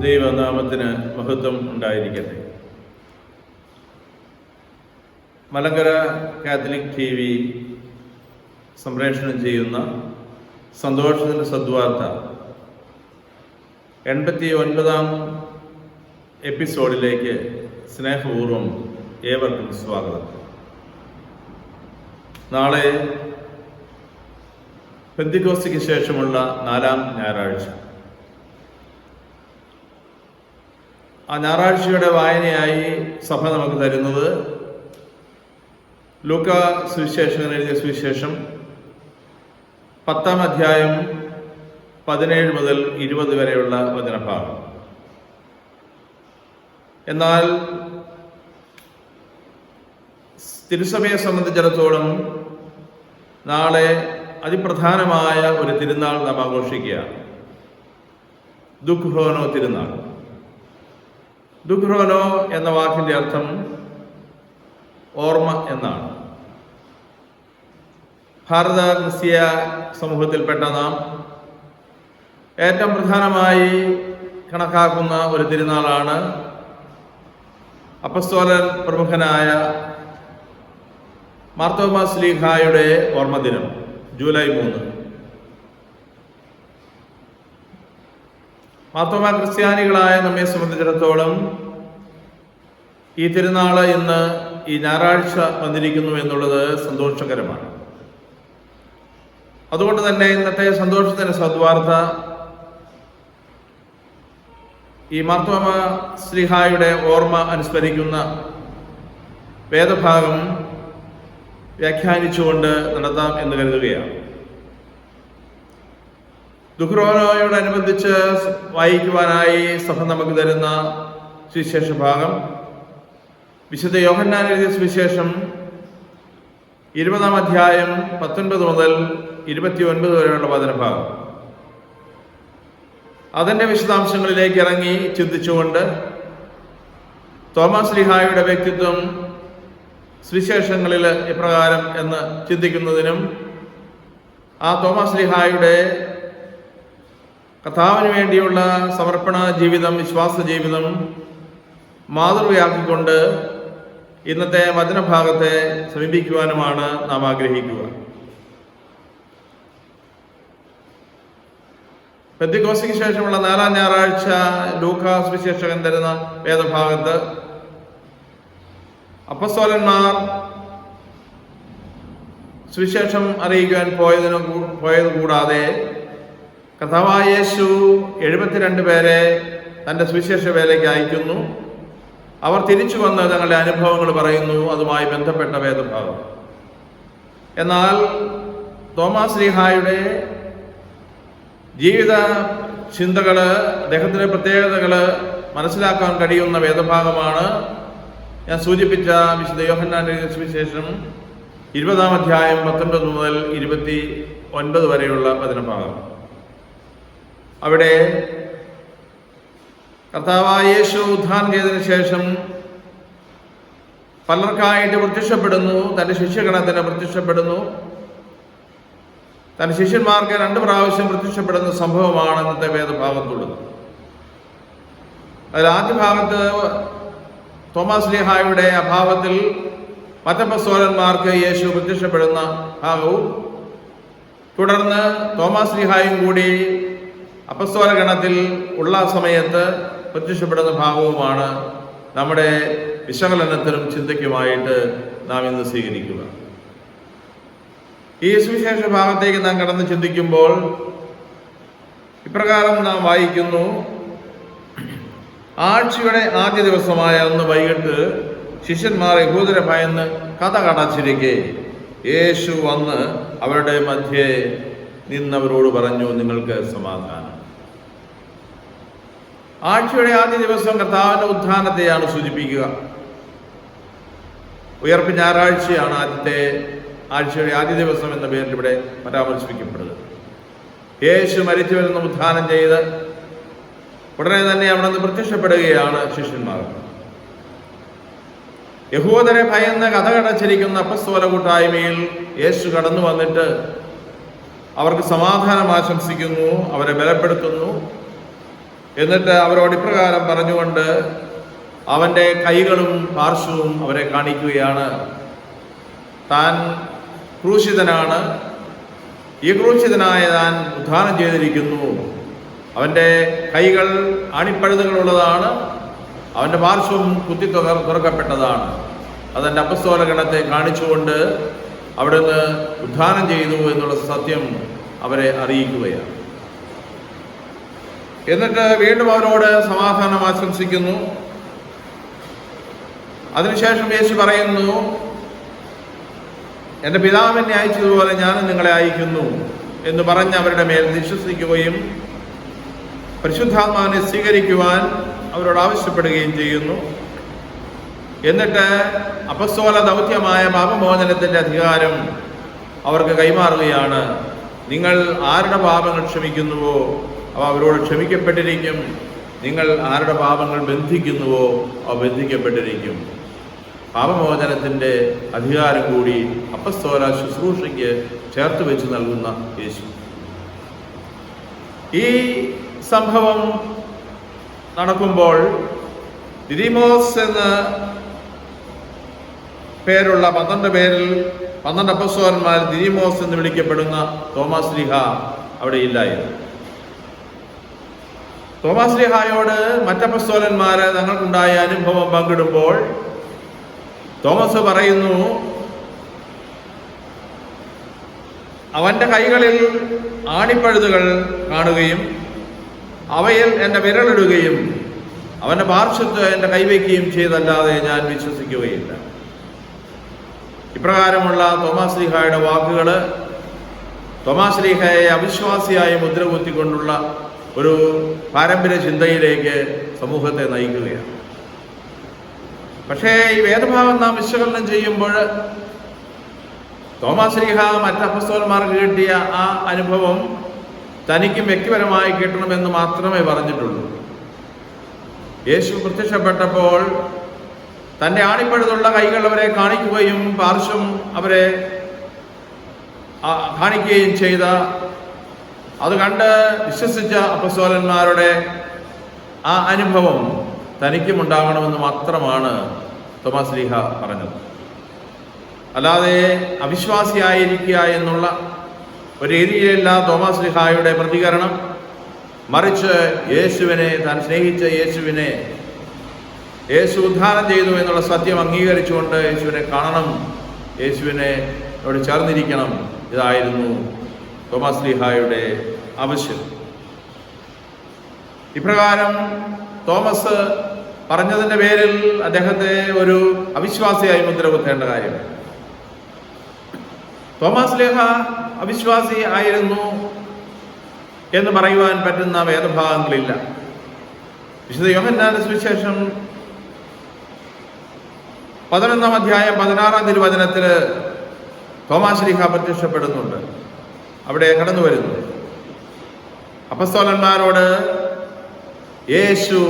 ദൈവനാമത്തിന് മഹത്വം ഉണ്ടായിരിക്കട്ടെ. മലങ്കര കാത്തലിക് TV സംപ്രേഷണം ചെയ്യുന്ന സന്തോഷത്തിൻ്റെ സദ്വാർത്ത 89-ാം എപ്പിസോഡിലേക്ക് സ്നേഹപൂർവ്വം ഏവർക്കും സ്വാഗതം. നാളെ പെന്തിക്കോസ്തിക്ക് ശേഷമുള്ള 4-ാം ഞായറാഴ്ച. ആ ഞായറാഴ്ചയുടെ വായനയായി സഭ നമുക്ക് തരുന്നത് ലൂക്കാ സുവിശേഷകൻ എഴുതിയ സുവിശേഷം 10-ാം അധ്യായം 17 മുതൽ 20 വരെയുള്ള വചനഭാഗം. എന്നാൽ തിരുസഭയെ സംബന്ധിച്ചിടത്തോളം നാളെ അതിപ്രധാനമായ ഒരു തിരുനാൾ നാം ആഘോഷിക്കുകയാണ്. ദുഃഖ്രോനോ തിരുനാൾ. ദുഃഖ്രോനോ എന്ന വാക്കിൻ്റെ അർത്ഥം ഓർമ്മ എന്നാണ്. ഭാരത ക്രിസ്തീയ സമൂഹത്തിൽപ്പെട്ട നാം ഏറ്റവും പ്രധാനമായി കണക്കാക്കുന്ന ഒരു തിരുനാളാണ് അപ്പസ്തോലൻ പ്രമുഖനായ മാർത്തോമാ ശ്ലീഹായുടെ ഓർമ്മദിനം, ജൂലൈ 3. മാർത്തോമാ ക്രിസ്ത്യാനികളായ നമ്മെ സംബന്ധിച്ചിടത്തോളം ഈ തിരുനാള് ഇന്ന് ഈ ഞായറാഴ്ച വന്നിരിക്കുന്നു എന്നുള്ളത് സന്തോഷകരമാണ്. അതുകൊണ്ട് തന്നെ ഇന്നത്തെ സന്തോഷത്തിന്റെ സദ്വാർത്ത ഈ മാർത്തോമാ ശ്ലീഹായുടെ ഓർമ്മ അനുസ്മരിക്കുന്ന വേദഭാഗം വ്യാഖ്യാനിച്ചുകൊണ്ട് നടത്താം എന്ന് കരുതുകയാണ്. ദുഃഖ്രോനോയോടനുബന്ധിച്ച് വായിക്കുവാനായി സഭ നമുക്ക് തരുന്ന സുവിശേഷ ഭാഗം വിശുദ്ധ യോഹന്നാൻ എഴുതിയ സുവിശേഷം 20-ാം അധ്യായം 19 മുതൽ 29 വരെയുള്ള വചനഭാഗം. അതിൻ്റെ വിശദാംശങ്ങളിലേക്ക് ഇറങ്ങി ചിന്തിച്ചുകൊണ്ട് തോമാ ശ്ലീഹായുടെ വ്യക്തിത്വം സുവിശേഷങ്ങളിൽ എപ്രകാരം എന്ന് ചിന്തിക്കുന്നതിനും ആ തോമാ ശ്ലീഹായുടെ കർത്താവിന് വേണ്ടിയുള്ള സമർപ്പണ ജീവിതം, വിശ്വാസ ജീവിതം മാതൃകയാക്കിക്കൊണ്ട് ഇന്നത്തെ വചനഭാഗത്തെ സമീപിക്കുവാനുമാണ് നാം ആഗ്രഹിക്കുക. പെന്തിക്കോസ്തിക്ക് ശേഷമുള്ള 4-ാം ഞായറാഴ്ച ലൂക്കാ സുവിശേഷകൻ തരുന്ന വേദഭാഗത്ത് അപ്പസ്തോലന്മാർ സുവിശേഷം അറിയിക്കുവാൻ പോയത് കൂടാതെ കർത്താവായ യേശു 72 പേരെ തൻ്റെ സുവിശേഷ വേലയ്ക്ക് അയക്കുന്നു. അവർ തിരിച്ചു വന്ന് തങ്ങളുടെ അനുഭവങ്ങൾ പറയുന്നു. അതുമായി ബന്ധപ്പെട്ട വേദഭാഗം. എന്നാൽ തോമാ ശ്ലീഹായുടെ ജീവിത ചിന്തകള്, അദ്ദേഹത്തിൻ്റെ പ്രത്യേകതകള് മനസ്സിലാക്കാൻ കഴിയുന്ന വേദഭാഗമാണ് ഞാൻ സൂചിപ്പിച്ച വിശുദ്ധ യോഹന്നാന്റെ സുവിശേഷം 20-ാം അധ്യായം 19 മുതൽ 29 വരെയുള്ള വചനഭാഗം. അവിടെ കർത്താവായ യേശു ഉത്ഥാനം ചെയ്തതിനു ശേഷം പലർക്കായിട്ട് പ്രത്യക്ഷപ്പെടുന്നു. തൻ്റെ ശിഷ്യഗണത്തിന് പ്രത്യക്ഷപ്പെടുന്നു. തൻ്റെ ശിഷ്യന്മാർക്ക് 2 പ്രാവശ്യം പ്രത്യക്ഷപ്പെടുന്ന സംഭവമാണ് ഇന്നത്തെ വേദഭാഗത്തുള്ളത്. അതിൽ ആദ്യ ഭാഗത്ത് തോമാ ശ്ലീഹായുടെ അഭാവത്തിൽ മറ്റപ്പസ്തോലന്മാർക്ക് യേശു പ്രത്യക്ഷപ്പെടുന്ന ഭാഗവും, തുടർന്ന് തോമാ ശ്ലീഹായും കൂടി അപ്പസ്തോല ഗണത്തിൽ ഉള്ള സമയത്ത് പ്രത്യക്ഷപ്പെടുന്ന ഭാഗവുമാണ് നമ്മുടെ വിശകലനത്തിനും ചിന്തയ്ക്കുമായിട്ട് നാം ഇന്ന് സ്വീകരിക്കുക. ഈ സുവിശേഷ ഭാഗത്തേക്ക് നാം കടന്ന് ചിന്തിക്കുമ്പോൾ ഇപ്രകാരം നാം വായിക്കുന്നു. ആഴ്ചയുടെ ആദ്യ ദിവസമായ അന്ന് വൈകിട്ട് ശിഷ്യന്മാർ യഹൂദരെ ഭയന്ന് കഥ കടച്ചിരിക്കെ യേശു വന്ന് അവരുടെ മധ്യേ നിന്നവരോട് പറഞ്ഞു, നിങ്ങൾക്ക് സമാധാനം. ആഴ്ചയുടെ ആദ്യ ദിവസം കർത്താവിന്റെ ഉത്ഥാനത്തെയാണ് സൂചിപ്പിക്കുക. ഉയർപ്പ് ഞായറാഴ്ചയാണ് ആഴ്ചയുടെ ആദ്യ ദിവസം എന്ന പേരിൽ ഇവിടെ പരാമർശിക്കപ്പെടുന്നത്. യേശു മരിച്ചു വരുന്ന ഉത്ഥാനം ചെയ്ത് ഉടനെ തന്നെ അവിടെ നിന്ന് പ്രത്യക്ഷപ്പെടുകയാണ് ശിഷ്യന്മാർ. യഹൂദരെ ഭയന്ന് കഥകടച്ചിരിക്കുന്ന അപ്പസ്തോല കൂട്ടായ്മയിൽ യേശു കടന്നു വന്നിട്ട് അവർക്ക് സമാധാനം ആശംസിക്കുന്നു, അവരെ ബലപ്പെടുത്തുന്നു. എന്നിട്ട് അവരോട് ഇപ്രകാരം പറഞ്ഞുകൊണ്ട് അവൻ്റെ കൈകളും പാർശ്വവും അവരെ കാണിക്കുകയാണ്. താൻ ക്രൂശിതനാണ്, ഈ ക്രൂശിതനായ താൻ ഉദ്ധാനം ചെയ്തിരിക്കുന്നു. അവൻ്റെ കൈകൾ ആണിപ്പഴുതുകളുള്ളതാണ്, അവൻ്റെ പാർശ്വം കുത്തി തുറക്കപ്പെട്ടതാണ്. അതെൻ്റെ അപ്പസ്തോല ഗണത്തെ കാണിച്ചുകൊണ്ട് അവിടുന്ന് ഉദ്ധാനം ചെയ്തു എന്നുള്ള സത്യം അവരെ അറിയിക്കുകയാണ്. എന്നിട്ട് വീണ്ടും അവരോട് സമാധാനം ആശംസിക്കുന്നു. അതിനുശേഷം യേശു പറയുന്നു, എൻ്റെ പിതാവിനെ അയച്ചതുപോലെ ഞാനും നിങ്ങളെ അയക്കുന്നു എന്ന് പറഞ്ഞ് അവരുടെ മേൽ വിശ്വസിക്കുകയും പരിശുദ്ധാത്മാവിനെ സ്വീകരിക്കുവാൻ അവരോട് ആവശ്യപ്പെടുകയും ചെയ്യുന്നു. എന്നിട്ട് അപ്പസ്തോല ദൗത്യമായ പാപമോചനത്തിൻ്റെ അധികാരം അവർക്ക് കൈമാറുകയാണ്. നിങ്ങൾ ആരുടെ പാപങ്ങൾ ക്ഷമിക്കുന്നുവോ അവ അവരോട് ക്ഷമിക്കപ്പെട്ടിരിക്കും, നിങ്ങൾ ആരുടെ പാപങ്ങൾ ബന്ധിക്കുന്നുവോ അവ ബന്ധിക്കപ്പെട്ടിരിക്കും. പാപമോചനത്തിൻ്റെ അധികാരം കൂടി അപ്പസ്തോല ശുശ്രൂഷയ്ക്ക് ചേർത്ത് വെച്ച് നൽകുന്ന യേശു. ഈ സംഭവം നടക്കുമ്പോൾ ദിദിമോസ് എന്ന പേരുള്ള 12 പേരിൽ 12 അപ്പസ്തോലന്മാർ ദിദിമോസ് എന്ന് വിളിക്കപ്പെടുന്ന തോമാസ് ശ്ലീഹ അവിടെ ഇല്ലായിരുന്നു. തോമാസ് ശ്ലീഹായോട് മറ്റപ്പസ്തോലന്മാർ തങ്ങൾക്കുണ്ടായ അനുഭവം പങ്കിടുമ്പോൾ തോമസ് പറയുന്നു, അവൻ്റെ കൈകളിൽ ആണിപ്പഴുതുകൾ കാണുകയും അവയിൽ എൻ്റെ വിരലിടുകയും അവൻ്റെ പാർശ്വത്ത് എൻ്റെ കൈവയ്ക്കുകയും ചെയ്തല്ലാതെ ഞാൻ വിശ്വസിക്കുകയില്ല. ഇപ്രകാരമുള്ള തോമാസ് ശ്ലീഹായുടെ വാക്കുകൾ തോമാസ് ശ്ലീഹയെ അവിശ്വാസിയായി മുദ്ര കുത്തിക്കൊണ്ടുള്ള ഒരു പാരമ്പര്യ ചിന്തയിലേക്ക് സമൂഹത്തെ നയിക്കുകയാണ്. പക്ഷേ ഈ വേദഭാഗം നാം വിശകലനം ചെയ്യുമ്പോൾ തോമാസ് ശ്ലീഹ മറ്റ് അപ്പസ്തോലന്മാർക്ക് കിട്ടിയ ആ അനുഭവം തനിക്കും വ്യക്തിപരമായി കിട്ടണമെന്ന് മാത്രമേ പറഞ്ഞിട്ടുള്ളൂ. യേശു പ്രത്യക്ഷപ്പെട്ടപ്പോൾ തൻ്റെ ആണിപ്പഴുതുള്ള കൈകൾ അവരെ കാണിക്കുകയും പാർശ്വം അവരെ കാണിക്കുകയും ചെയ്ത അത് കണ്ട് വിശ്വസിച്ച അപ്പസ്തോലന്മാരുടെ ആ അനുഭവം തനിക്കും ഉണ്ടാകണമെന്ന് മാത്രമാണ് തോമാസ് ശ്ലീഹ പറഞ്ഞത്. അല്ലാതെ അവിശ്വാസിയായിരിക്കുക എന്നുള്ള ഒരു രീതിയിലല്ല തോമാസ് ശ്ലീഹായുടെ പ്രതികരണം. മറിച്ച് യേശുവിനെ, താൻ സ്നേഹിച്ച യേശുവിനെ, യേശു ഉദ്ധാനം ചെയ്തു എന്നുള്ള സത്യം അംഗീകരിച്ചുകൊണ്ട് യേശുവിനെ കാണണം, യേശുവിനെ അവിടെ ചേർന്നിരിക്കണം, ഇതായിരുന്നു തോമാസ് ശ്ലീഹായുടെ ആവശ്യം. ഇപ്രകാരം തോമസ് പറഞ്ഞതിൻ്റെ പേരിൽ അദ്ദേഹത്തെ ഒരു അവിശ്വാസിയായി മുദ്ര കുത്തേണ്ട കാര്യം. തോമാസ് ശ്ലീഹ അവിശ്വാസി ആയിരുന്നു എന്ന് പറയുവാൻ പറ്റുന്ന വേദഭാഗങ്ങളില്ല. വിശുദ്ധ യോഹന്നാന്റെ സുവിശേഷം 11-ാം അധ്യായം 16-ാം തിരുവചനത്തിൽ തോമാസ് ശ്ലീഹ പ്രത്യക്ഷപ്പെടുന്നുണ്ട്. അവിടെ കടന്നു വരുന്നു. അപ്പസ്തോലന്മാരോട് യേശു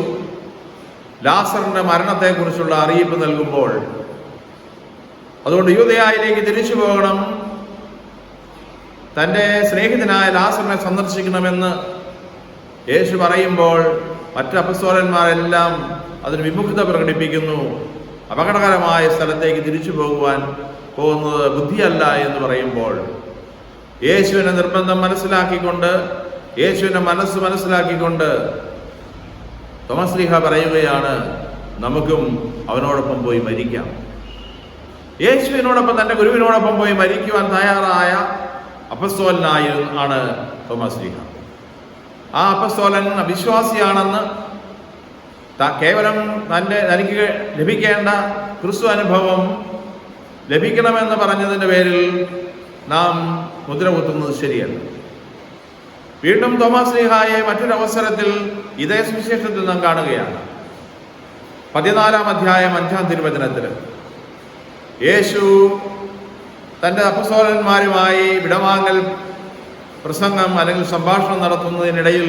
ലാസറിന്റെ മരണത്തെക്കുറിച്ചുള്ള അറിയിപ്പ് നൽകുമ്പോൾ, അതുകൊണ്ട് യൂദയായിലേക്ക് തിരിച്ചു പോകണം, തൻ്റെ സ്നേഹിതനായ ലാസറിനെ സന്ദർശിക്കണമെന്ന് യേശു പറയുമ്പോൾ മറ്റ് അപ്പസ്തോലന്മാരെല്ലാം അതിന് വിമുഖത പ്രകടിപ്പിക്കുന്നു. അപകടകരമായ സ്ഥലത്തേക്ക് തിരിച്ചു പോകുന്നത് ബുദ്ധിയല്ല എന്ന് പറയുമ്പോൾ യേശുവിനെ നിർബന്ധം മനസ്സിലാക്കിക്കൊണ്ട്, യേശുവിൻ്റെ മനസ്സ് മനസ്സിലാക്കിക്കൊണ്ട് തോമസ് ശ്ലീഹ പറയുകയാണ്, നമുക്കും അവനോടൊപ്പം പോയി മരിക്കാം. യേശുവിനോടൊപ്പം, തൻ്റെ ഗുരുവിനോടൊപ്പം പോയി മരിക്കുവാൻ തയ്യാറായ അപ്പസ്തോലനാണ് തോമസ് ശ്ലീഹ. ആ അപ്പസ്തോലൻ അവിശ്വാസിയാണെന്ന്, കേവലം തനിക്ക് ലഭിക്കേണ്ട ക്രിസ്തു അനുഭവം ലഭിക്കണമെന്ന് പറഞ്ഞതിൻ്റെ പേരിൽ നാം മുദ്ര കുത്തുന്നത് ശരിയല്ല. വീണ്ടും തോമസ് ശ്ലീഹായെ മറ്റൊരവസരത്തിൽ ഇതേ സുവിശേഷത്തിൽ നാം കാണുകയാണ്. 14-ാം അധ്യായം 5-ാം തിരുവചനത്തിൽ യേശു തൻ്റെ അപ്പസ്തോലന്മാരുമായി വിടവാങ്ങൽ പ്രസംഗം അല്ലെങ്കിൽ സംഭാഷണം നടത്തുന്നതിനിടയിൽ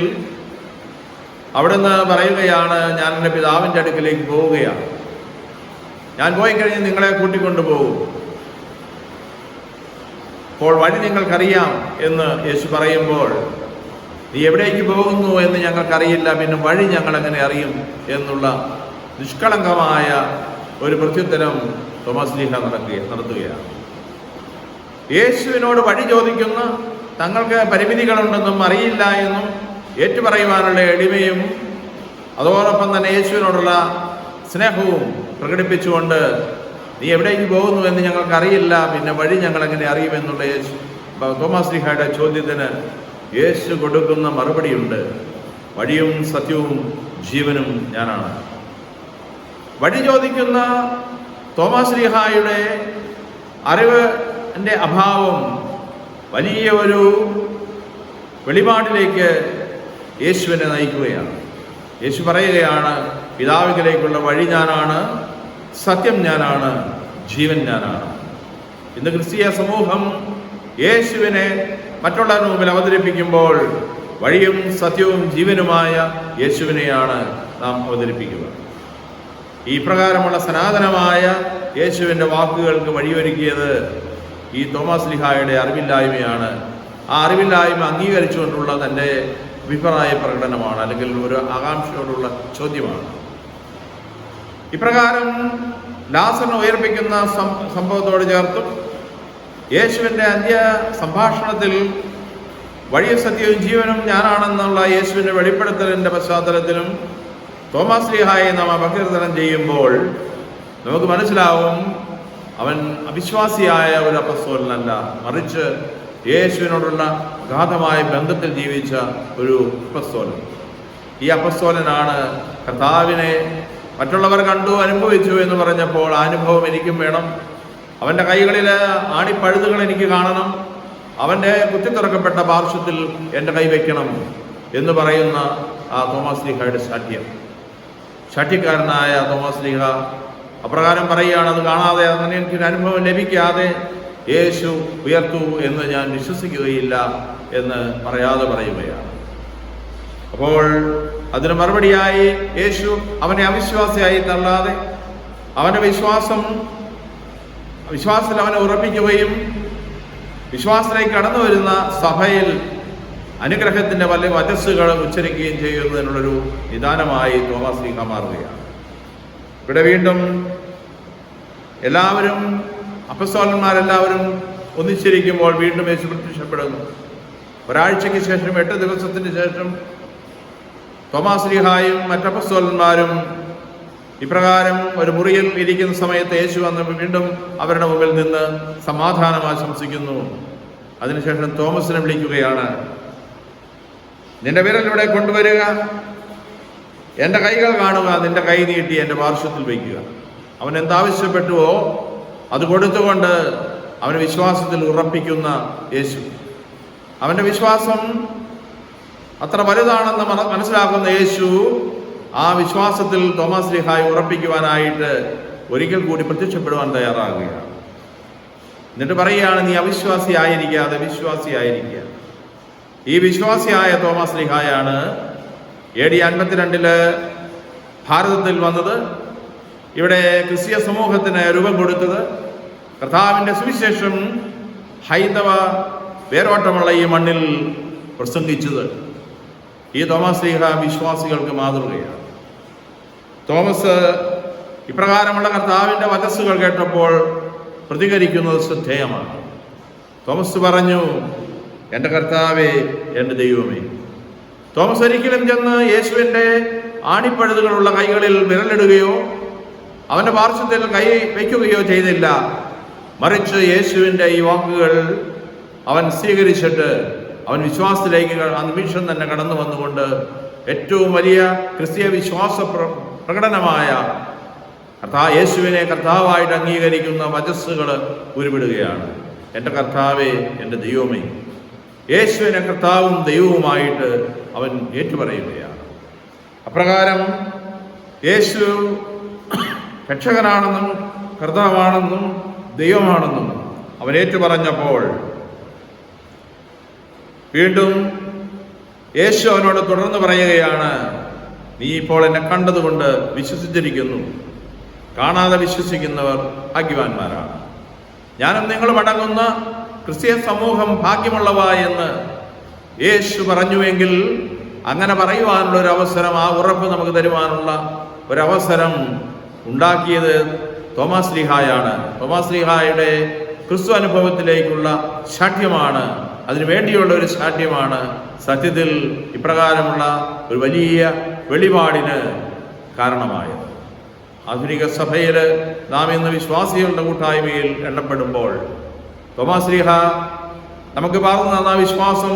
അവിടുന്ന് പറയുകയാണ്, ഞാൻ എൻ്റെ പിതാവിൻ്റെ അടുക്കിലേക്ക് പോവുകയാണ്, ഞാൻ പോയി കഴിഞ്ഞ് നിങ്ങളെ കൂട്ടിക്കൊണ്ടുപോകും, അപ്പോൾ വഴി നിങ്ങൾക്കറിയാം എന്ന് യേശു പറയുമ്പോൾ നീ എവിടേക്ക് പോകുന്നു എന്ന് ഞങ്ങൾക്കറിയില്ല, പിന്നെ വഴി ഞങ്ങൾ എങ്ങനെ അറിയും എന്നുള്ള നിഷ്കളങ്കമായ ഒരു പ്രത്യുത്തരം തോമസ് ലീഹ നടത്തുകയാണ്. യേശുവിനോട് വഴി ചോദിക്കുന്ന തങ്ങൾക്ക് പരിമിതികളുണ്ടെന്നും അറിയില്ല എന്നും ഏറ്റുപറയുവാനുള്ള എളിമയും അതോടൊപ്പം തന്നെ യേശുവിനോടുള്ള സ്നേഹവും പ്രകടിപ്പിച്ചുകൊണ്ട് നീ എവിടേക്ക് പോകുന്നു എന്ന് ഞങ്ങൾക്കറിയില്ല, പിന്നെ വഴി ഞങ്ങൾ എങ്ങനെ അറിയുമെന്നുള്ള തോമസ് ലീഹയുടെ ചോദ്യത്തിന് യേശു കൊടുക്കുന്ന മറുപടിയുണ്ട്. വഴിയും സത്യവും ജീവനും ഞാനാണ്. വഴി ചോദിക്കുന്ന തോമസ് ലീഹായുടെ അറിവിൻ്റെ അഭാവം വലിയ ഒരു വെളിപാടിലേക്ക് യേശുവിനെ നയിക്കുകയാണ്. യേശു പറയുകയാണ്, പിതാവിലേക്കുള്ള വഴി ഞാനാണ്, സത്യം ഞാനാണ്, ജീവൻ ഞാനാണ്. ഇന്ന് ക്രിസ്തീയ സമൂഹം യേശുവിനെ മറ്റുള്ളവരുടെ മുമ്പിൽ അവതരിപ്പിക്കുമ്പോൾ വഴിയും സത്യവും ജീവനുമായ യേശുവിനെയാണ് നാം അവതരിപ്പിക്കുക. ഈ പ്രകാരമുള്ള സനാതനമായ യേശുവിൻ്റെ വാക്കുകൾക്ക് വഴിയൊരുക്കിയത് ഈ തോമസ് ലീഹായുടെ അറിവില്ലായ്മയാണ്. ആ അറിവില്ലായ്മ അംഗീകരിച്ചുകൊണ്ടുള്ള തൻ്റെ അഭിപ്രായ പ്രകടനമാണ്, അല്ലെങ്കിൽ ഒരു ആകാംക്ഷയോടുള്ള ചോദ്യമാണ്. ഇപ്രകാരം ലാസറിനെ ഉയർപ്പിക്കുന്ന സംഭവത്തോട് ചേർത്തും യേശുവിൻ്റെ അന്ത്യ സംഭാഷണത്തിൽ വഴിയും സത്യവും ജീവനും ഞാനാണെന്നുള്ള യേശുവിൻ്റെ വെളിപ്പെടുത്തലിൻ്റെ പശ്ചാത്തലത്തിലും തോമസ് ലീഹായെ നാം അപകീർത്തനം ചെയ്യുമ്പോൾ നമുക്ക് മനസ്സിലാവും, അവൻ അവിശ്വാസിയായ ഒരു അപ്പസ്തോലനല്ല, മറിച്ച് യേശുവിനോടുള്ള അഗാധമായ ബന്ധത്തിൽ ജീവിച്ച ഒരു അപ്പസ്തോലൻ. ഈ അപ്പസ്തോലനാണ് കർത്താവിനെ മറ്റുള്ളവർ കണ്ടു അനുഭവിച്ചു എന്ന് പറഞ്ഞപ്പോൾ ആ അനുഭവം എനിക്കും വേണം, അവൻ്റെ കൈകളിൽ ആണിപ്പഴുതുകൾ എനിക്ക് കാണണം, അവൻ്റെ കുത്തിത്തുറക്കപ്പെട്ട പാർശ്വത്തിൽ എൻ്റെ കൈ വയ്ക്കണം എന്ന് പറയുന്ന ആ തോമസ് ലീഹയുടെ ശാഠ്യക്കാരനായ തോമസ് ലീഹ അപ്രകാരം പറയുകയാണ്. അത് കാണാതെ, അങ്ങനെ എനിക്കൊരു അനുഭവം ലഭിക്കാതെ യേശു ഉയർത്തു എന്ന് ഞാൻ വിശ്വസിക്കുകയില്ല എന്ന് പറയാതെ പറയുകയാണ്. അപ്പോൾ അതിന് മറുപടിയായി യേശു അവനെ അവിശ്വാസിയായി തള്ളാതെ അവൻ്റെ വിശ്വാസത്തിൽ അവനെ ഉറപ്പിക്കുകയും വിശ്വാസത്തിലേക്ക് കടന്നു വരുന്ന സഭയിൽ അനുഗ്രഹത്തിൻ്റെ വല്ല വചസ്സുകൾ ഉച്ചരിക്കുകയും ചെയ്യുന്നതിനുള്ളൊരു നിദാനമായി തോമസ് ലീഹ മാറുകയാണ്. ഇവിടെ വീണ്ടും എല്ലാവരും അപ്പസ്തോലന്മാരെല്ലാവരും ഒന്നിച്ചിരിക്കുമ്പോൾ വീണ്ടും യേശു പ്രത്യക്ഷപ്പെടുന്നു. ഒരാഴ്ചയ്ക്ക് ശേഷം 8 ദിവസത്തിന് ശേഷം തോമസ് ലീഹായും മറ്റപ്പസ്തോലന്മാരും ഇപ്രകാരം ഒരു മുറിയിൽ ഇരിക്കുന്ന സമയത്ത് യേശു വന്ന് വീണ്ടും അവരുടെ മുമ്പിൽ നിന്ന് സമാധാനം ആശംസിക്കുന്നു. അതിനുശേഷം തോമസിനെ വിളിക്കുകയാണ്, നിന്റെ വിരലിവിടെ കൊണ്ടുവരിക, എൻ്റെ കൈകൾ കാണുക, നിന്റെ കൈ നീട്ടി എൻ്റെ പാർശ്വത്തിൽ വയ്ക്കുക. അവൻ എന്താവശ്യപ്പെട്ടുവോ അത് കൊടുത്തുകൊണ്ട് അവന് വിശ്വാസത്തിൽ ഉറപ്പിക്കുന്ന യേശു. അവൻ്റെ വിശ്വാസം അത്ര വലുതാണെന്ന് മനസ്സിലാക്കുന്ന യേശു ആ വിശ്വാസത്തിൽ തോമസ് ലീഹായെ ഉറപ്പിക്കുവാനായിട്ട് ഒരിക്കൽ കൂടി പ്രത്യക്ഷപ്പെടുവാൻ തയ്യാറാകുകയാണ്. എന്നിട്ട് പറയുകയാണ്, നീ അവിശ്വാസിയായിരിക്കാതെ വിശ്വാസിയായിരിക്കുക. ഈ വിശ്വാസിയായ തോമസ് ലീഹായാണ് AD 52 ഭാരതത്തിൽ വന്നത്, ഇവിടെ ക്രിസ്തീയ സമൂഹത്തിന് രൂപം കൊടുത്തത്, കർത്താവിൻ്റെ സുവിശേഷം ഹൈന്ദവ വേരോട്ടമുള്ള ഈ മണ്ണിൽ പ്രസംഗിച്ചത്. ഈ തോമസ് ലീഹ വിശ്വാസികൾക്ക് മാതൃകയാണ്. തോമസ് ഇപ്രകാരമുള്ള കർത്താവിൻ്റെ വചസ്സുകൾ കേട്ടപ്പോൾ പ്രതികരിക്കുന്നത് ശ്രദ്ധേയമാണ്. തോമസ് പറഞ്ഞു, എൻ്റെ കർത്താവേ, എൻ്റെ ദൈവമേ. തോമസ് ഒരിക്കലും ചെന്ന് യേശുവിൻ്റെ ആണിപ്പഴുതുകളുള്ള കൈകളിൽ വിരലിടുകയോ അവൻ്റെ പാർശ്വത്തിൽ കൈ വയ്ക്കുകയോ ചെയ്തില്ല. മറിച്ച് യേശുവിൻ്റെ ഈ വാക്കുകൾ അവൻ സ്വീകരിച്ചിട്ട് അവൻ വിശ്വാസത്തിലേക്ക് ആ നിമിഷം തന്നെ കടന്നു വന്നുകൊണ്ട് ഏറ്റവും വലിയ ക്രിസ്തീയ വിശ്വാസ പ്രകടനമായ യേശുവിനെ കർത്താവായിട്ട് അംഗീകരിക്കുന്ന വചസ്സുകൾ ഉരുവിടുകയാണ്. എൻ്റെ കർത്താവേ, എൻ്റെ ദൈവമേ. യേശുവിനെ കർത്താവും ദൈവവുമായിട്ട് അവൻ ഏറ്റുപറയുകയാണ്. അപ്രകാരം യേശു രക്ഷകനാണെന്നും കർത്താവാണെന്നും ദൈവമാണെന്നും അവൻ ഏറ്റുപറഞ്ഞപ്പോൾ വീണ്ടും യേശു അവനോട് തുടർന്ന് പറയുകയാണ്, നീ ഇപ്പോൾ എന്നെ കണ്ടതുകൊണ്ട് വിശ്വസിച്ചിരിക്കുന്നു. കാണാതെ വിശ്വസിക്കുന്നവർ ഭാഗ്യവാന്മാരാണ്. ഞാനും നിങ്ങളും അടങ്ങുന്ന ക്രിസ്തീയ സമൂഹം ഭാഗ്യമുള്ളവ എന്ന് യേശു പറഞ്ഞുവെങ്കിൽ അങ്ങനെ പറയുവാനുള്ള ഒരു അവസരം, ആ ഉറപ്പ് നമുക്ക് തരുവാനുള്ള ഒരവസരം ഉണ്ടാക്കിയത് തോമാസ് ശ്ലീഹായാണ്. തോമാസ് ശ്ലീഹായുടെ ക്രിസ്തു അനുഭവത്തിലേക്കുള്ള ശാഠ്യമാണ്, അതിനു വേണ്ടിയുള്ള ഒരു ശാഠ്യമാണ് സത്യത്തിൽ ഇപ്രകാരമുള്ള ഒരു വലിയ വെളിപാടിന് കാരണമായത്. ആധുനിക സഭയിൽ നാം ഇന്ന് വിശ്വാസികളുടെ കൂട്ടായ്മയിൽ എണ്ണപ്പെടുമ്പോൾ തോമാസ് ശ്ലീഹ നമുക്ക് പറഞ്ഞു തന്ന വിശ്വാസം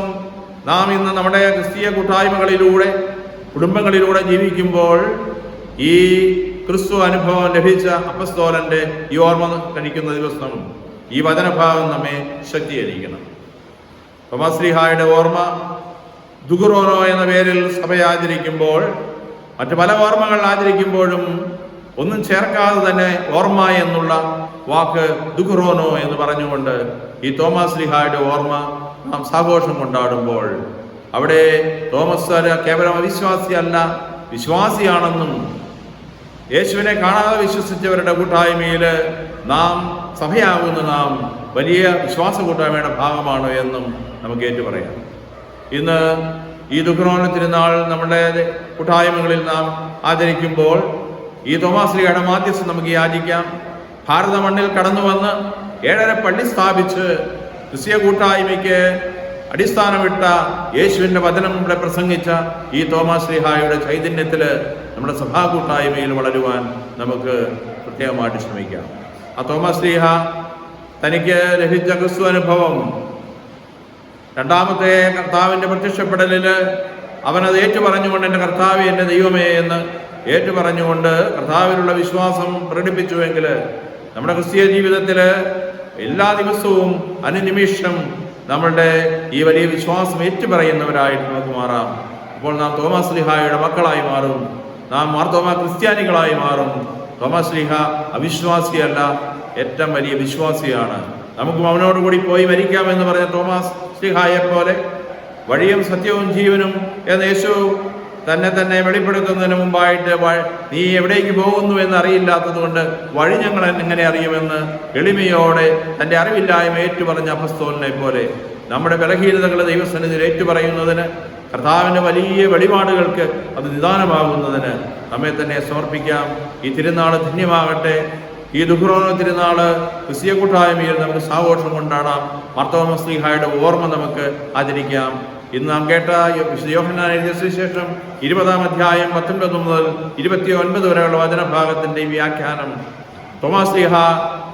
നാം ഇന്ന് നമ്മുടെ ക്രിസ്തീയ കൂട്ടായ്മകളിലൂടെ, കുടുംബങ്ങളിലൂടെ ജീവിക്കുമ്പോൾ ഈ ക്രിസ്തു അനുഭവം ലഭിച്ച അപ്പസ്തോലന്റെ ഈ ഓർമ്മ കഴിക്കുന്ന ദിവസം ഈ വചനഭാവം നമ്മെ ശക്തീകരിക്കണം. തോമാസ് ശ്ലീഹായുടെ ഓർമ്മ ദുഃഖറോനോ എന്ന പേരിൽ സഭ ആചരിക്കുമ്പോൾ, മറ്റു പല ഓർമ്മകൾ ആചരിക്കുമ്പോഴും ഒന്നും ചേർക്കാതെ തന്നെ ഓർമ്മ എന്നുള്ള വാക്ക് ദുഃഖറോനോ എന്ന് പറഞ്ഞുകൊണ്ട് ഈ തോമാസ് ശ്ലീഹായുടെ ഓർമ്മ നാം സാഘോഷം കൊണ്ടാടുമ്പോൾ അവിടെ തോമസ് കേവലം അവിശ്വാസിയല്ല, വിശ്വാസിയാണെന്നും യേശുവിനെ കാണാതെ വിശ്വസിച്ചവരുടെ കൂട്ടായ്മയിൽ നാം സഭയാകുന്ന നാം വലിയ വിശ്വാസ കൂട്ടായ്മയുടെ ഭാഗമാണ് എന്നും നമുക്ക് ഏറ്റുപറയാം. ഇന്ന് ഈ ദുഃഖറോന തിരുനാൾ നമ്മുടെ കൂട്ടായ്മകളിൽ നാം ആചരിക്കുമ്പോൾ ഈ തോമാസ് ശ്ലീഹയുടെ മാധ്യസ്ഥം നമുക്ക് യാചിക്കാം. ഭാരത മണ്ണിൽ കടന്നു വന്ന് 7 പള്ളി സ്ഥാപിച്ച് ക്രിസ്തീയ കൂട്ടായ്മയ്ക്ക് അടിസ്ഥാനമിട്ട യേശുവിൻ്റെ വചനം ഇവിടെ പ്രസംഗിച്ച ഈ തോമാസ് ശ്ലീഹായുടെ ചൈതന്യത്തിൽ നമ്മുടെ സഭാ കൂട്ടായ്മയിൽ വളരുവാൻ നമുക്ക് പ്രത്യേകമായിട്ട് ശ്രമിക്കാം. ആ തോമാസ് ശ്ലീഹ തനിക്ക് ലഭിച്ച ക്രിസ്തു അനുഭവം, രണ്ടാമത്തെ കർത്താവിൻ്റെ പ്രത്യക്ഷപ്പെടലിൽ അവനത് ഏറ്റുപറഞ്ഞുകൊണ്ട് എൻ്റെ കർത്താവേ, എൻ്റെ ദൈവമേ എന്ന് ഏറ്റുപറഞ്ഞുകൊണ്ട് കർത്താവിലുള്ള വിശ്വാസം പ്രകടിപ്പിച്ചുവെങ്കിൽ നമ്മുടെ ക്രിസ്തീയ ജീവിതത്തിൽ എല്ലാ ദിവസവും അനുനിമിഷം നമ്മളുടെ ഈ വലിയ വിശ്വാസം ഏറ്റുപറയുന്നവരായിട്ട് നമുക്ക് മാറാം. അപ്പോൾ നാം തോമാസ് ശ്ലീഹായുടെ മക്കളായി മാറും, നാം മാർത്തോമാ ക്രിസ്ത്യാനികളായി മാറും. തോമാസ് ശ്ലീഹ അവിശ്വാസിയല്ല, ഏറ്റവും വലിയ വിശ്വാസിയാണ്. നമുക്കും അവനോടുകൂടി പോയി മരിക്കാമെന്ന് പറഞ്ഞ തോമാസ് ശ്ലീഹായെ പോലെ വഴിയും സത്യവും ജീവനും എന്ന യേശു തന്നെ വെളിപ്പെടുത്തുന്നതിന് മുമ്പായിട്ട് നീ എവിടേക്ക് പോകുന്നു എന്ന് അറിയില്ലാത്തത് കൊണ്ട് വഴി ഞങ്ങൾ എങ്ങനെ അറിയുമെന്ന് എളിമയോടെ തൻ്റെ അറിവില്ലായ്മ ഏറ്റുപറഞ്ഞ അപ്പസ്തോലനെ പോലെ നമ്മുടെ ബലഹീനതകൾ ദൈവസന്നിധിയിൽ ഏറ്റുപറയുന്നതിന്, കർത്താവിൻ്റെ വലിയ വെളിപാടുകൾക്ക് അത് നിദാനമാകുന്നതിന് നമ്മെ തന്നെ സമർപ്പിക്കാം. ഈ തിരുനാൾ ധന്യമാകട്ടെ. ഈ ദുഃഖറോന തിരുനാള് ക്രിസ്തീയ കൂട്ടായ്മയിൽ നമുക്ക് സാഘോഷം കൊണ്ടാടാം. മാർത്തോമാ ശ്ലീഹായുടെ ഓർമ്മ നമുക്ക് ആചരിക്കാം. ഇന്ന് നാം കേട്ട യോഹന്നാൻ എഴുതിയ സുവിശേഷം 20-ാം അധ്യായം 19 മുതൽ 29 വരെയുള്ള വചനഭാഗത്തിൻ്റെ ഈ വ്യാഖ്യാനം തോമാസ് ശ്ലീഹ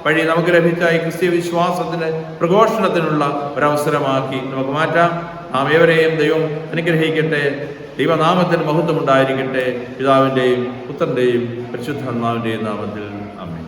വഴി നമുക്ക് ലഭിച്ച ഈ ക്രിസ്തീയ വിശ്വാസത്തിൻ്റെ പ്രഘോഷണത്തിനുള്ള ഒരവസരമാക്കി നമുക്ക് മാറ്റാം. നാം ഏവരെയും ദൈവം അനുഗ്രഹിക്കട്ടെ. ദൈവനാമത്തിന് മഹത്വം ഉണ്ടായിരിക്കട്ടെ. പിതാവിൻ്റെയും പുത്രൻ്റെയും പരിശുദ്ധാത്മാവിൻ്റെയും നാമത്തിൽ ആമേൻ.